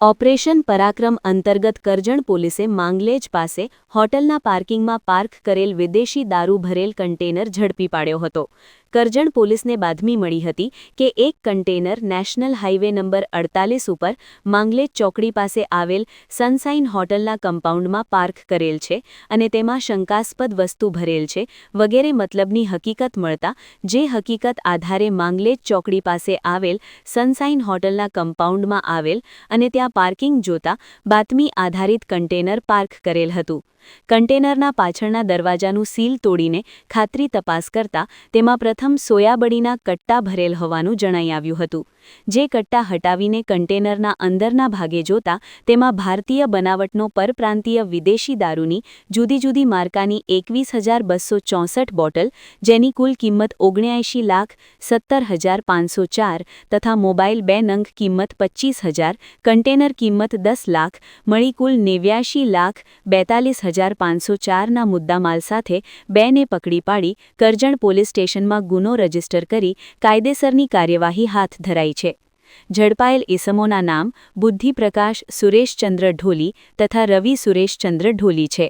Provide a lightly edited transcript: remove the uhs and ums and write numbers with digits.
Operation પરાક્રમ અંતર્ગત કરજણ પોલીસે માંગલેજ પાસે હોટલના પાર્કિંગમાં પાર્ક કરેલ વિદેશી દારૂ ભરેલ કન્ટેનર ઝડપી પાડ્યો હતો. કરજણ પોલીસને બાતમી મળી હતી કે એક કન્ટેનર નેશનલ હાઇવે નંબર 48 ઉપર માંગલેજ ચોકડી પાસે આવેલ સનસાઇન હોટલના કમ્પાઉન્ડમાં પાર્ક કરેલ છે અને તેમાં શંકાસ્પદ વસ્તુ ભરેલ છે વગેરે મતલબની હકીકત મળતા જે હકીકત આધારે માંગલેજ ચોકડી પાસે આવેલ સનસાઇન હોટલના કમ્પાઉન્ડમાં આવેલ અને ત્યાં પાર્કિંગ જોતા બાતમી આધારિત કન્ટેનર પાર્ક કરેલ હતું. કન્ટેનરના પાછળના દરવાજાનું સીલ તોડીને ખાતરી તપાસ કરતા તેમાં પ્રથમ સોયાબડીના કટ્ટા ભરેલ હોવાનું જણાઈ આવ્યું હતું. જે કટ્ટા હટાવીને કન્ટેનરના અંદરના ભાગે જોતા તેમાં ભારતીય બનાવટનો પરપ્રાંતીય વિદેશી દારૂની જુદી જુદી માર્કાની 21,264 બોટલ જેની કુલ કિંમત 79,70,504 તથા મોબાઈલ 2 નંગ કિંમત 25,000, કન્ટેનર કિંમત 10 લાખ મળી કુલ 89,42,504ના મુદ્દામાલ સાથે 2ને પકડી પાડી કરજણ પોલીસ સ્ટેશનમાં ગુનો રજીસ્ટર કરી કાયદેસરની કાર્યવાહી હાથ ધરાઈ છે. ઝડપાયેલ ઇસમોના નામ બુદ્ધિપ્રકાશ સુરેશચંદ્ર ઢોલી તથા રવિ સુરેશચંદ્ર ઢોલી છે.